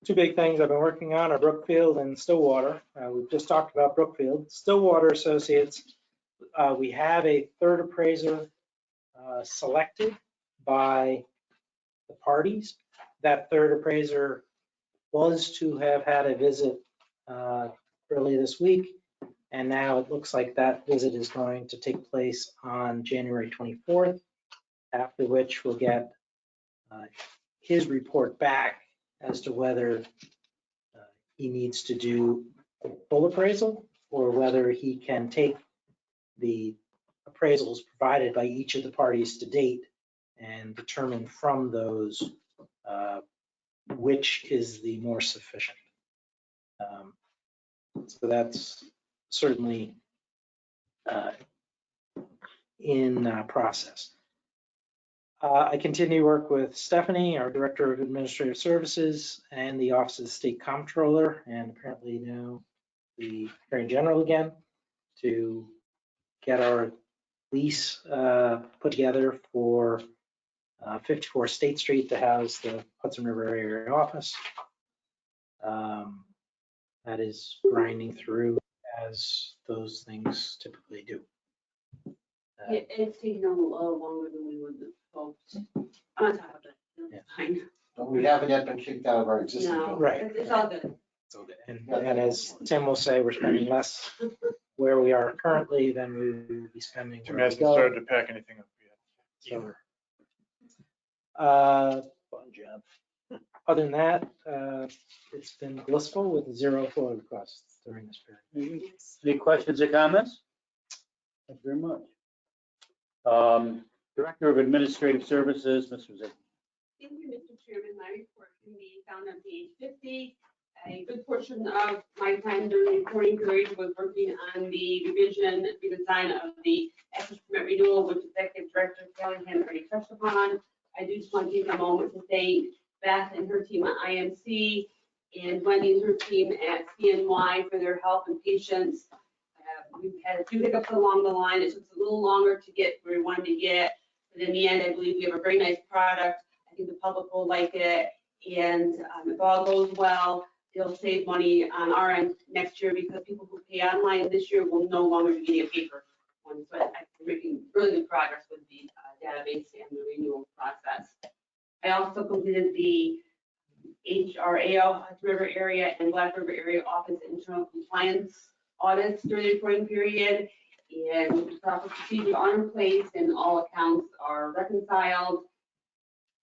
two big things I've been working on are Brookfield and Stillwater. We've just talked about Brookfield. Stillwater Associates, we have a third appraiser selected by the parties. That third appraiser was to have had a visit early this week. And now it looks like that visit is going to take place on January 24th, after which we'll get his report back as to whether he needs to do a full appraisal or whether he can take the appraisals provided by each of the parties to date and determine from those which is the more sufficient. So that's certainly in process. I continue to work with Stephanie, our Director of Administrative Services, and the Office of the State Comptroller, and apparently now the Attorney General again, to get our lease put together for 54 State Street to house the Hudson River area office. That is grinding through as those things typically do. It's taking a little longer than we would have hoped. On top of it, Yeah. it's fine. But we haven't yet been kicked out of our existing No, building. Right. it's all good. And as Tim will say, we're spending less where we are currently than we will be spending Tim where we hasn't go. started to pack anything up yet. So, fun job. Other than that, it's been blissful with 0 FOIA requests during this period. Any questions or comments? Thank you very much. Director of Administrative Services, Mr. Zinn. Thank you, Mr. Chairman. My report can be found on page 50. A good portion of my time during the reporting period was working on the revision, redesign of the access permit renewal, which Executive Director Callahan already touched upon. I do just want to take a moment to thank Beth and her team at IMC and Wendy and her team at CNY for their help and patience. We've had a few hiccups along the line. It took us a little longer to get where we wanted to get, but in the end, I believe we have a very nice product. I think the public will like it, and if all goes well, it'll save money on our end next year because people who pay online this year will no longer be getting a paper one. So we're making really good progress with the database and the renewal process. I also completed the HRAO, Hudson River Area and Black River Area Office Internal Compliance audits during the reporting period, and proper procedure are in place and all accounts are reconciled.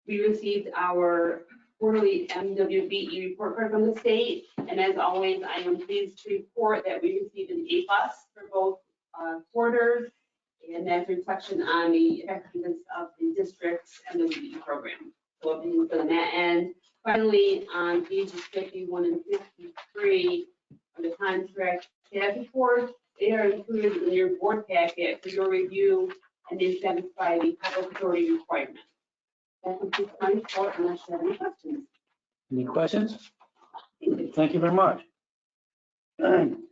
We received our quarterly MWBE report card from the state, and as always, I am pleased to report that we received an A+ for both quarters, and that's a reflection on the effectiveness of the district's MWBE program. So everything's good on that end. Finally, on pages 51 and 53 of the contract staff report, they are included in your board packet for your review, and they satisfy the public authority requirement. That completes my report, unless you have any questions. Any questions? Thank you very much.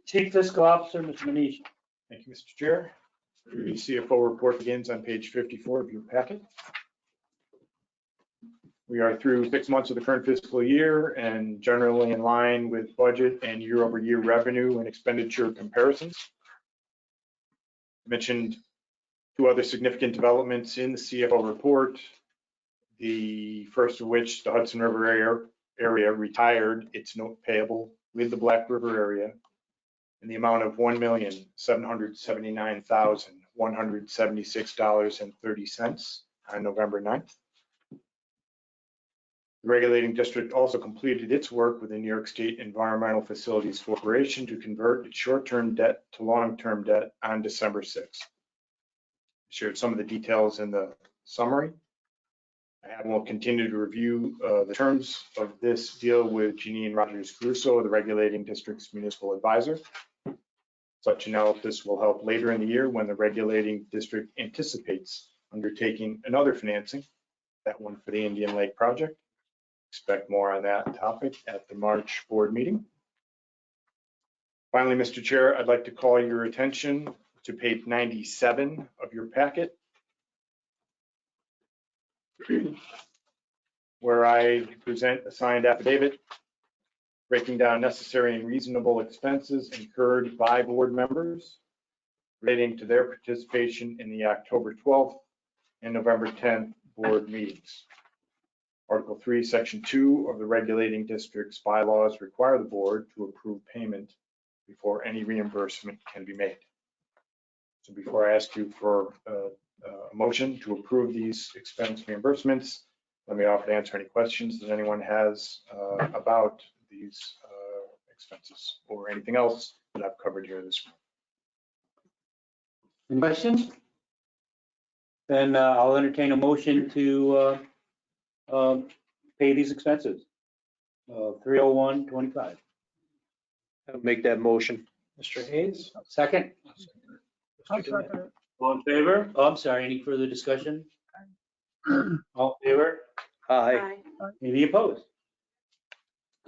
Chief Fiscal Officer, Mr. Manish. Thank you, Mr. Chair. The CFO report begins on page 54 of your packet. We are through 6 months of the current fiscal year and generally in line with budget and year-over-year revenue and expenditure comparisons. Mentioned 2 other significant developments in the CFO report. The first of which, the Hudson River area retired its note payable with the Black River area in the amount of $1,779,176.30 on November 9th. The regulating district also completed its work with the New York State Environmental Facilities Corporation to convert its short-term debt to long-term debt on December 6th. I shared some of the details in the summary. And we'll continue to review the terms of this deal with Jeanine Rogers Caruso, the regulating district's municipal advisor. Such analysis will help later in the year when the regulating district anticipates undertaking another financing, that one for the Indian Lake project. Expect more on that topic at the March board meeting. Finally, Mr. Chair, I'd like to call your attention to page 97 of your packet, where I present a signed affidavit breaking down necessary and reasonable expenses incurred by board members relating to their participation in the October 12th and November 10th board meetings. Article 3, Section 2 of the regulating district's bylaws require the board to approve payment before any reimbursement can be made. So before I ask you for a motion to approve these expense reimbursements, let me offer to answer any questions that anyone has about these expenses or anything else that I've covered here this morning. Any questions? Then I'll entertain a motion to pay these expenses. 301.25. I'll make that motion. Mr. Hayes? Second? I'll second it. All in favor? Oh, I'm sorry, any further discussion? All in favor? Aye. Any opposed?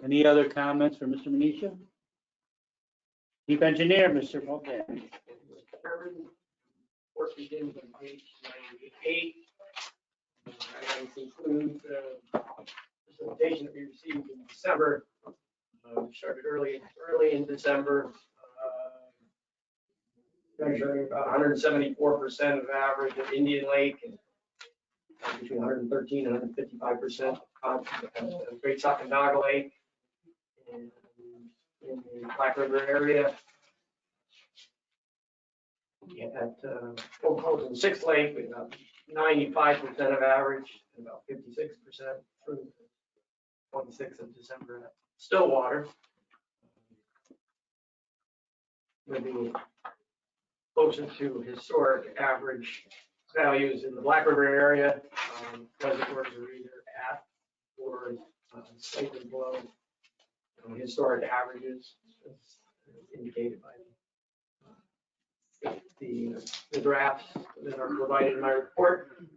Any other comments for Mr. Manisha? Chief Engineer, Mr. Fulton. Report begins on page 98. Items include the presentation that we received in December. We started early in December, measuring about 174% of average at Indian Lake and between 113 and 155% at Great Sacandaga Lake and in the Black River area. At Old Cove and Sixth Lake, we got 95% of average and about 56% through the 26th of December at Stillwater. We'll be closer to historic average values in the Black River area. Reservoirs are either at or slightly below historic averages, as indicated by the drafts that are provided in my report.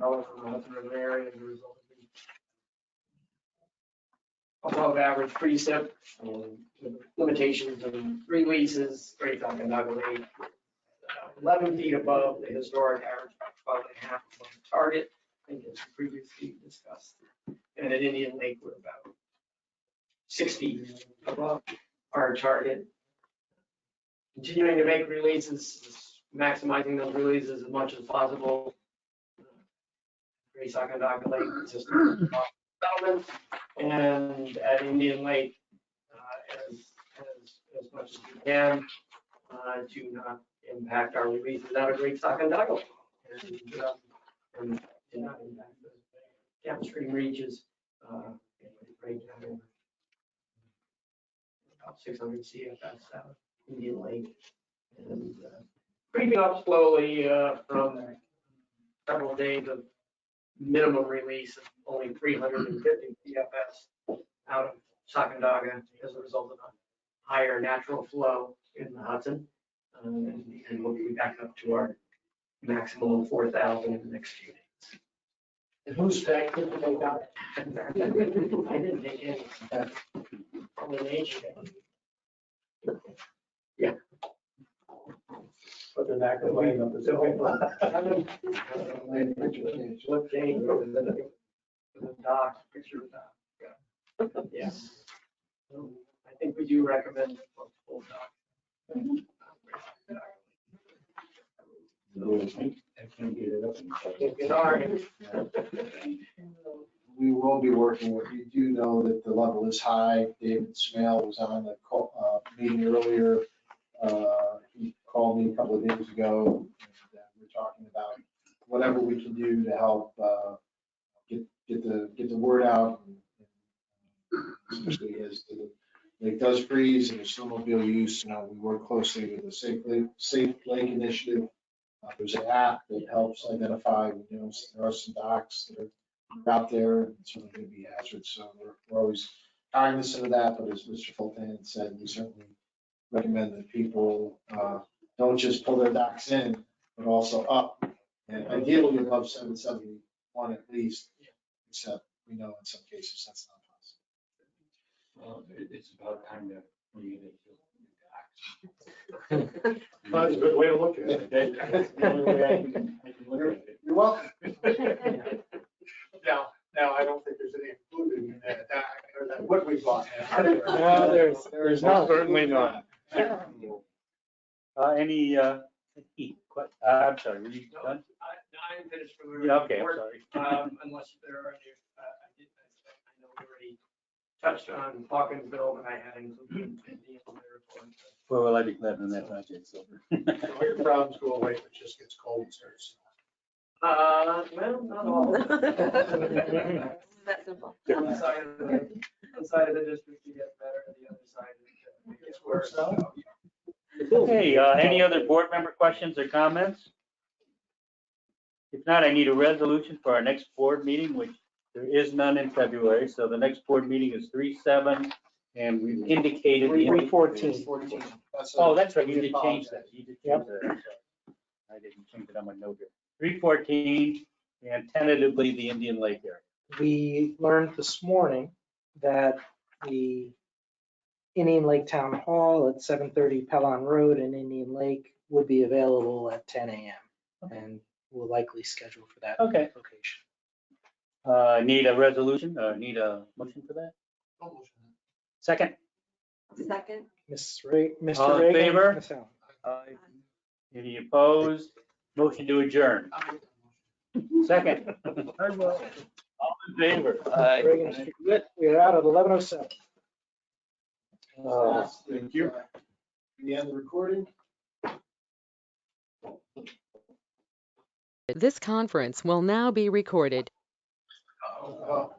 All from the Hudson River area as a result of the above average precip and limitations and releases. Great Sacandaga Lake, 11 feet above the historic average, about 12.5 above the target, I think as previously discussed. And at Indian Lake, we're about 6 feet above our target. Continuing to make releases, maximizing those releases as much as possible. Great Sacandaga Lake consistent settlement, and at Indian Lake as much as we can to not impact our releases out of Great Sacandaga Lake and to not impact the downstream reaches. Right down about 600 CFS out. Indian Lake, and creeping up slowly from several days of minimum release of only 350 CFS out of Sacandaga as a result of a higher natural flow in the Hudson, and we'll be back up to our maximum of 4,000 in the next few days. And who's paying to take out? I didn't take any. Probably nature. Yeah. But they're not going to end up as a What changed over the dock, picture of the dock. Yeah. So I think we do recommend full dock. Sorry. We will be working with, you do know that the level is high. David Smale was on the meeting earlier. He called me a couple of days ago, and we're talking about whatever we can do to help get the word out, especially as the lake does freeze and there's snowmobile use. We work closely with the Safe Lake Initiative. There's an app that helps identify, there are some docks that are out there, and it's really going to be hazards. So we're always cognizant of that. But as Mr. Fulton said, we certainly recommend that people don't just pull their docks in, but also up, and ideally above 771 at least. Except we know in some cases that's not possible. Well, it's about time that we get it. That's a good way to look at it. That's the only way I can look at it. You're welcome. Now, I don't think there's any included in that, or that what we bought. No, there's not. Certainly not. Any, I'm sorry, were you done? I'm finished for the Yeah, okay, I'm report. sorry. Unless there are any, I know we already touched on Hawkinsville, but I had included in the report. Where will I be glad when that project's over? All your problems go away, if it just gets cold and starts. Well, not all. That simple. One side of the district you get better, and the other side it gets worse. So, Okay, any other board member questions or comments? If not, I need a resolution for our next board meeting, which there is none in February. So the next board meeting is 3/7, and we've indicated. the- 3/14. Oh, that's right, you did change that. You did change that. I didn't change it on my note here. 3/14, and tentatively the Indian Lake area. We learned this morning that the Indian Lake Town Hall at 730 Pellon Road in Indian Lake would be available at 10 a.m. And we'll likely schedule for that Okay. location. Need a resolution, need a motion for that? Second, Second. Mr. All in Reagan. favor? Ms. Allen. any opposed? Motion to adjourn. Second. I will. All in favor? Reagan, Mr. Witt. We are out at 11:07. Thank you. The end of the recording. This conference will now be recorded. Oh.